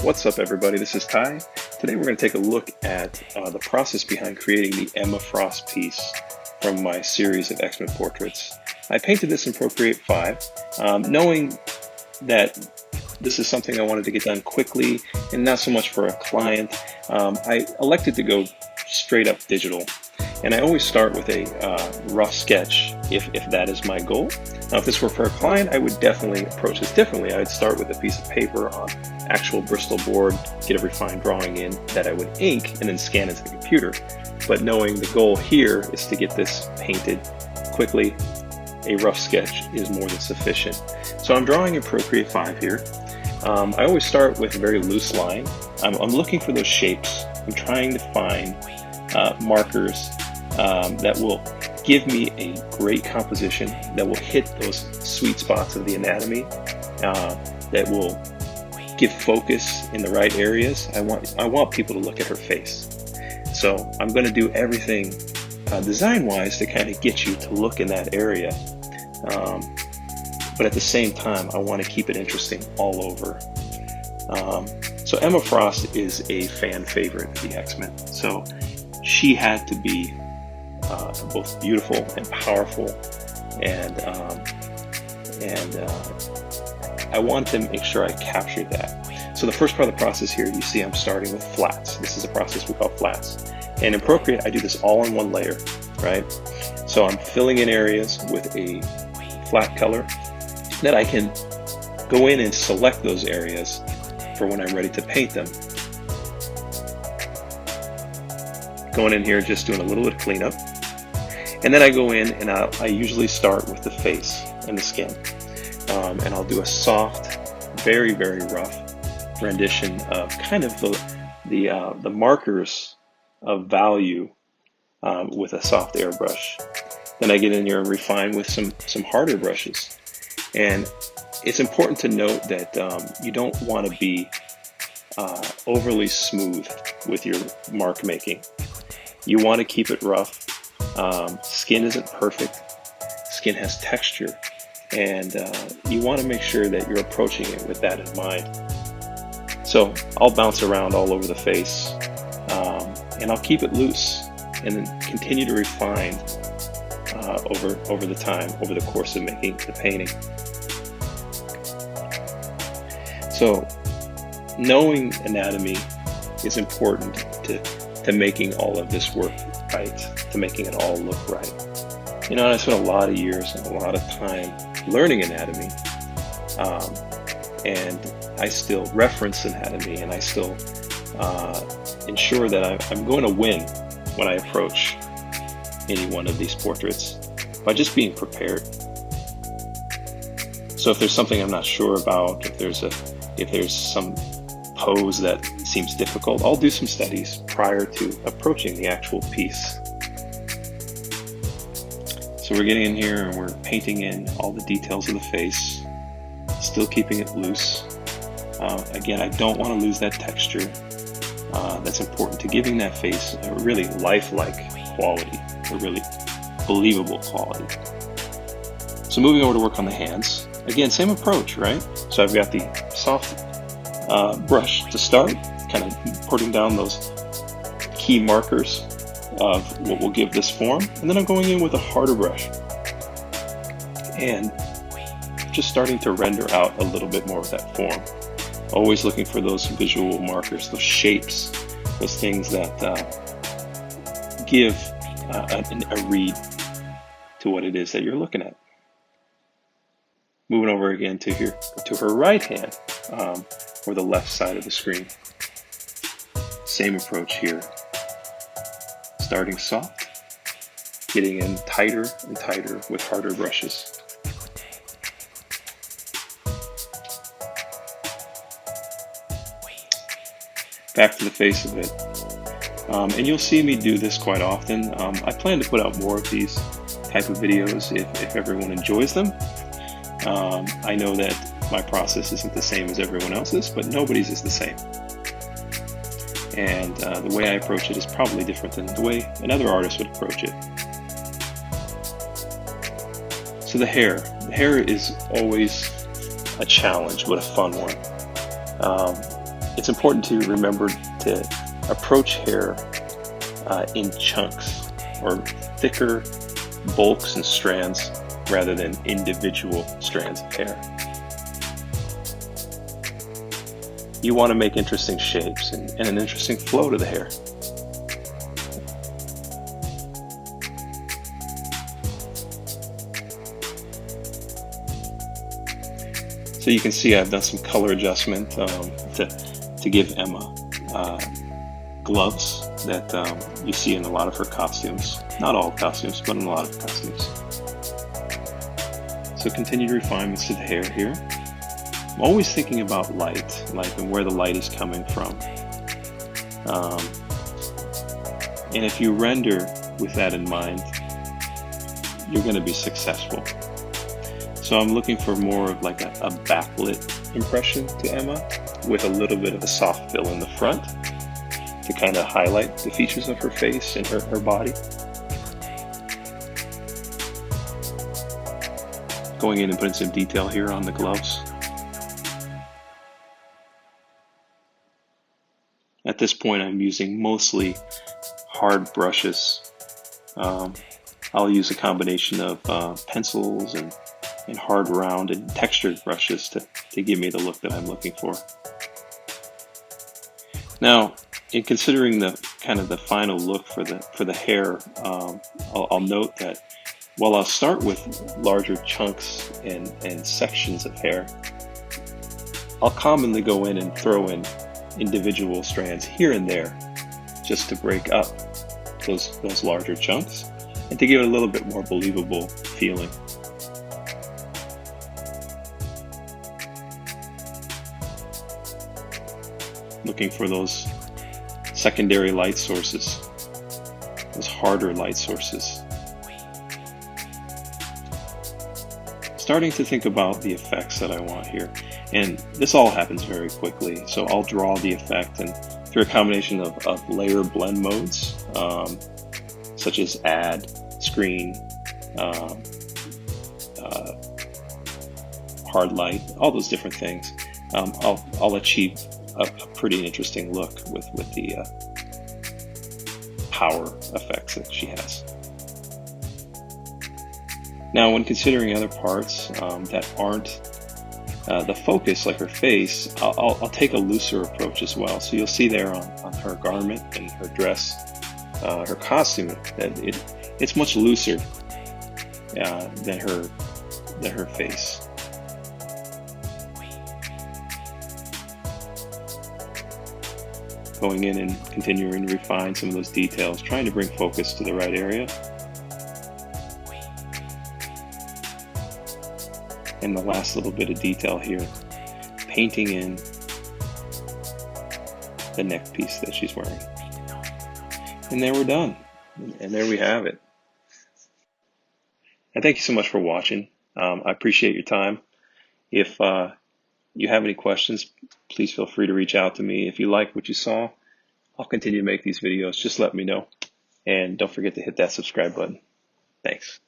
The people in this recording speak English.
What's up, everybody? This is Ty. Today we're going to take a look at the process behind creating the Emma Frost piece from my series of X-Men portraits. I painted this in Procreate 5, knowing that this is something I wanted to get done quickly and not so much for a client. I elected to go straight up digital, and I always start with a rough sketch if that is my goal. Now, if this were for a client, I would definitely approach this differently. I would start with a piece of paper on actual Bristol board, get a refined drawing in that I would ink and then scan into the computer. But knowing the goal here is to get this painted quickly, a rough sketch is more than sufficient. So I'm drawing in Procreate 5 here. I always start with a very loose line. I'm looking for those shapes. I'm trying to find markers that will give me a great composition, that will hit those sweet spots of the anatomy, that will give focus in the right areas. I want people to look at her face. So I'm going to do everything design-wise to kind of get you to look in that area. But at the same time, I want to keep it interesting all over. So Emma Frost is a fan favorite of the X-Men. So she had to be both beautiful and powerful, and I wanted to make sure I captured that. So the first part of the process here, you see I'm starting with flats. This is a process we call flats. And in Procreate, I do this all in one layer, right? So I'm filling in areas with a flat color that I can go in and select those areas for when I'm ready to paint them. Going in here, just doing a little bit of cleanup. And then I go in and I usually start with the face and the skin. And I'll do a soft, very, very rough rendition of kind of the markers of value with a soft airbrush. Then I get in here and refine with some harder brushes. And it's important to note that you don't want to be overly smooth with your mark making. You want to keep it rough. Skin isn't perfect. Skin has texture, and you want to make sure that you're approaching it with that in mind. So I'll bounce around all over the face, and I'll keep it loose and then continue to refine over the time, over the course of making the painting. So knowing anatomy is important to making all of this work right, to making it all look right. You know, I spent a lot of years and a lot of time learning anatomy, and I still reference anatomy, and I still ensure that I'm going to win when I approach any one of these portraits by just being prepared. So if there's something I'm not sure about, if there's some pose that seems difficult, I'll do some studies prior to approaching the actual piece. So we're getting in here and we're painting in all the details of the face, still keeping it loose. Again, I don't want to lose that texture. That's important to giving that face a really lifelike quality, a really believable quality. So moving over to work on the hands. Again, same approach, right? So I've got the soft brush to start, kind of putting down those key markers of what will give this form, and then I'm going in with a harder brush and just starting to render out a little bit more of that form. Always looking for those visual markers, those shapes, those things that give a read to what it is that you're looking at. Moving over again to her right hand, or the left side of the screen. Same approach here. Starting soft, getting in tighter and tighter with harder brushes. Back to the face of it. And you'll see me do this quite often. I plan to put out more of these type of videos if everyone enjoys them. I know that my process isn't the same as everyone else's, but nobody's is the same. And the way I approach it is probably different than the way another artist would approach it. So the hair is always a challenge, but a fun one. it's important to remember to approach hair in chunks or thicker bulks and strands rather than individual strands of hair. You want to make interesting shapes and an interesting flow to the hair. So you can see I've done some color adjustment to give Emma gloves that you see in a lot of her costumes. Not all costumes, but in a lot of costumes. So continued refinements to the hair here. I'm always thinking about light and where the light is coming from. And if you render with that in mind, you're going to be successful. So I'm looking for more of like a backlit impression to Emma with a little bit of a soft fill in the front to kind of highlight the features of her face and her body. Going in and putting some detail here on the gloves. At this point, I'm using mostly hard brushes. I'll use a combination of pencils and hard round and textured brushes to give me the look that I'm looking for. Now, in considering the kind of the final look for the hair, I'll note that while I'll start with larger chunks and sections of hair, I'll commonly go in and throw in individual strands here and there just to break up those larger chunks and to give it a little bit more believable feeling. Looking for those secondary light sources, those harder light sources. Starting to think about the effects that I want here. And this all happens very quickly. So I'll draw the effect and through a combination of layer blend modes, such as add, screen, hard light, all those different things. I'll achieve a pretty interesting look with the power effects that she has. Now, when considering other parts that aren't the focus, like her face, I'll take a looser approach as well. So you'll see there on her garment and her dress, her costume, that it's much looser than her face. Going in and continuing to refine some of those details, trying to bring focus to the right area. And the last little bit of detail here, painting in the neck piece that she's wearing. And there we're done. And there we have it. And thank you so much for watching. I appreciate your time. If you have any questions, please feel free to reach out to me. If you like what you saw, I'll continue to make these videos. Just let me know. And don't forget to hit that subscribe button. Thanks.